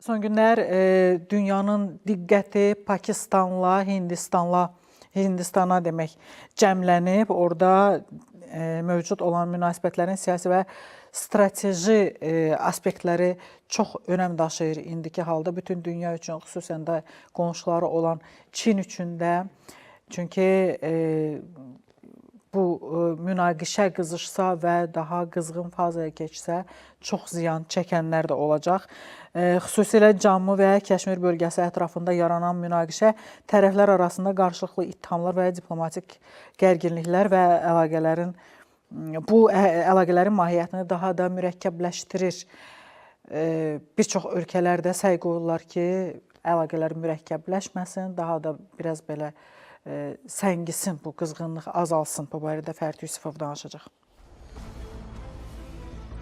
Son günlər dünyanın diqqəti Hindistana demək cəmlənib. Orada mövcud olan münasibətlərin siyasi və strateji aspektləri çox önəm daşıyır indiki halda. Bütün dünya üçün, xüsusən də qonşuları olan Çin üçün də. Çünki bu münaqişə qızışsa və daha qızğın fazaya keçsə, çox ziyan çəkənlər də olacaq. Xüsusilə Cammu və Kəşmir bölgəsi ətrafında yaranan münaqişə tərəflər arasında qarşılıqlı ittihamlar və diplomatik gərginliklər və əlaqələrin mahiyyətini daha da mürəkkəbləşdirir. Bir çox ölkələrdə səy qoyurlar ki, əlaqələr mürəkkəbləşməsin, daha da biraz belə səngisin, bu qızğınlıq azalsın. Bu barədə Fərid Yusifov danışacaq.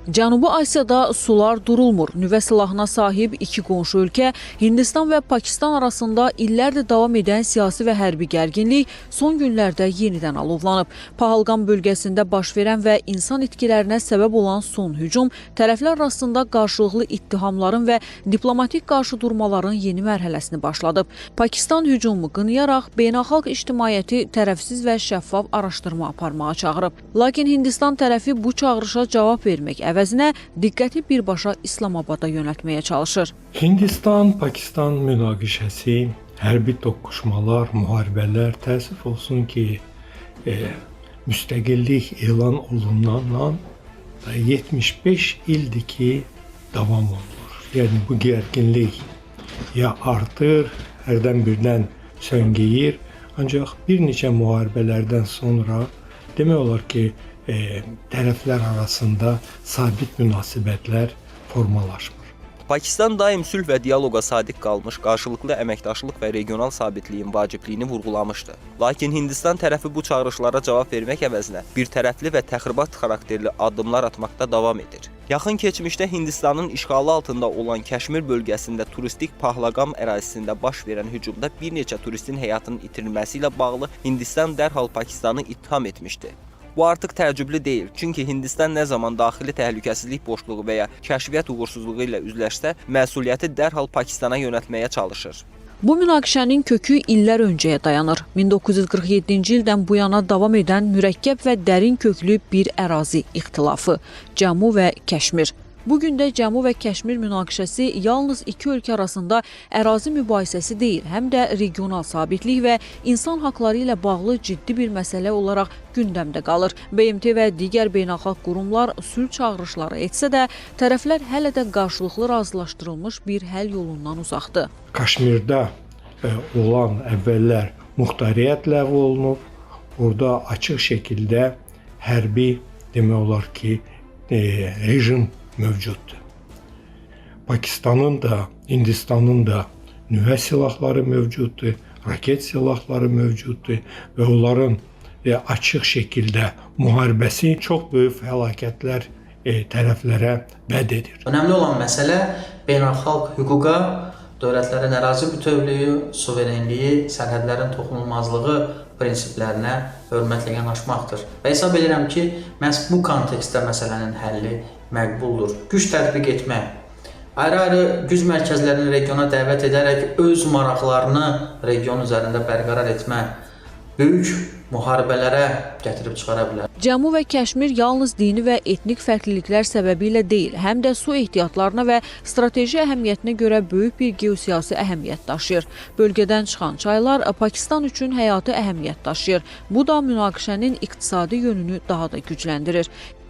Cənubi Asiyada sular durulmur. Nüvə silahına sahib iki qonşu ölkə, Hindistan və Pakistan arasında illərdir davam edən siyasi və hərbi gərginlik son günlərdə yenidən alovlanıb. Pahalqam bölgəsində baş verən və insan itkilərinə səbəb olan son hücum tərəflər arasında qarşılıqlı ittihamların və diplomatik qarşıdurmaların yeni mərhələsini başladıb. Pakistan hücumu qınayaraq beynəlxalq ictimaiyyəti tərəfsiz və şəffaf araşdırma aparmağa çağırıb. Lakin Hindistan tərəfi bu çağırışa cavab vermək əvəzinə diqqəti birbaşa İslamabada yönəltməyə çalışır. Hindistan-Pakistan münaqişəsi, hərbi toqquşmalar, müharibələr təəssüf olsun ki, müstəqillik elan olunandan 75 ildir ki, davam olunur. Yəni bu gərginlik ya artır, hərdən birdən söngəyir, ancaq bir neçə müharibələrdən sonra demək olar ki, tərəflər arasında sabit münasibətlər formalaşmır. Pakistan daim sülh və dialoqa sadiq qalmış, qarşılıqlı əməkdaşlıq və regional sabitliyin vacibliyini vurğulamışdı. Lakin Hindistan tərəfi bu çağırışlara cavab vermək əvəzinə bir tərəfli və təxribat xarakterli addımlar atmaqda davam edir. Yaxın keçmişdə Hindistanın işğalı altında olan Kəşmir bölgəsində turistik Pahlaqam ərazisində baş verən hücumda bir neçə turistin həyatının itirilməsi ilə bağlı Hindistan dərhal Pakistanı ittiham etmişdi. Bu artıq təəccüblü deyil, çünki Hindistan nə zaman daxili təhlükəsizlik boşluğu və ya kəşfiyyat uğursuzluğu ilə üzləşsə, məsuliyyəti dərhal Pakistana yönəltməyə çalışır. Bu münaqişənin kökü illər öncəyə dayanır. 1947-ci ildən bu yana davam edən mürəkkəb və dərin köklü bir ərazi ixtilafı, Cammu və Kəşmir. Bugün də Cammu və Kəşmir münaqişəsi yalnız iki ölkə arasında ərazi mübahisəsi deyil, həm də regional sabitlik və insan haqları ilə bağlı ciddi bir məsələ olaraq gündəmdə qalır. BMT və digər beynəlxalq qurumlar sülh çağırışları etsə də, tərəflər hələ də qarşılıqlı razılaşdırılmış bir həll yolundan uzaqdır. Kaşmirdə olan əvvəllər muxtariyyət ləğv olunub, orada açıq şəkildə hərbi demək olar ki, rejim mövcuddur. Pakistanın da, Hindistanın da nüvə silahları mövcuddur, raket silahları mövcuddur və onların açıq şəkildə müharibəsi çox böyük fəlakətlər tərəflərə bəd edir. Önəmli olan məsələ beynəlxalq hüquqa, dövlətlərin ərazi bütövlüyü, suverenliyi, sərhədlərin toxunulmazlığı prinsiplərinə hörmətlə yanaşmaqdır. Və hesab edirəm ki, məhz bu kontekstdə məsələnin həlli məqbuldur. Güc tətbiq etmək, ayrı-ayrı güc mərkəzlərini regiona dəvət edərək öz maraqlarını region üzərində bərqərar etmək böyük müharibələrə gətirib çıxara bilər. Cammu və Kəşmir yalnız dini və etnik fərqliliklər səbəbilə deyil, həm də su ehtiyatlarına və strateji əhəmiyyətinə görə böyük bir geosiyasi əhəmiyyət daşıyır. Bölgədən çıxan çaylar Pakistan üçün həyati əhəmiyyət daşıyır. Bu da münaqişənin iqtisadi yönünü daha da gücləndirir.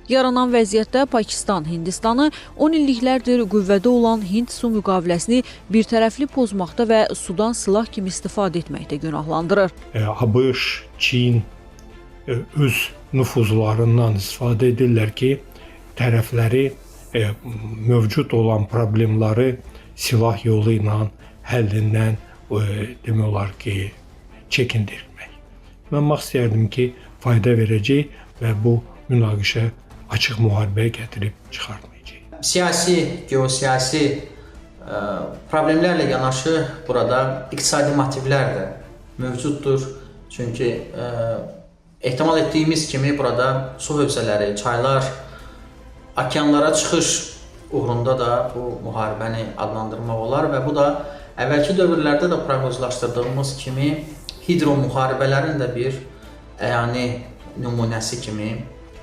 Yaranan vəziyyətdə Pakistan Hindistanı 10 illiklərdir qüvvədə olan Hind-su müqaviləsini birtərəfli pozmaqda və sudan silah kimi istifadə etməkdə günahlandırır. ABŞ, Çin öz nüfuzlarından istifadə edirlər ki, tərəfləri mövcud olan problemləri silah yolu ilə həllindən demək olar ki, çəkindirmək. Mən istəyərdim ki, fayda verəcək və bu münaqişə açıq müharibəyə gətirib çıxartmayacaq. Siyasi, geosiyasi problemlərlə yanaşı burada iqtisadi motivlər də mövcuddur. Çünki ehtimal etdiyimiz kimi burada su hövzələri, çaylar, okeanlara çıxış uğrunda da bu müharibəni adlandırmaq olar və bu da əvvəlki dövrlərdə də proqnozlaşdırdığımız kimi hidromüharibələrin də bir əyani nümunəsi kimi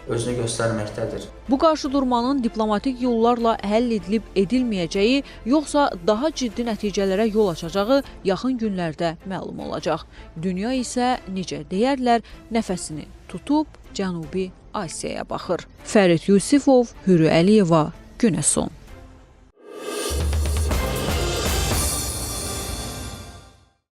özünü göstərməkdədir. Bu qarşıdurmanın diplomatik yollarla həll edilib edilməyəcəyi, yoxsa daha ciddi nəticələrə yol açacağı yaxın günlərdə məlum olacaq. Dünya isə necə deyərlər, nəfəsini tutub Cənubi Asiyaya baxır. Fərid Yusifov, Hürü Əliyeva, Günəson.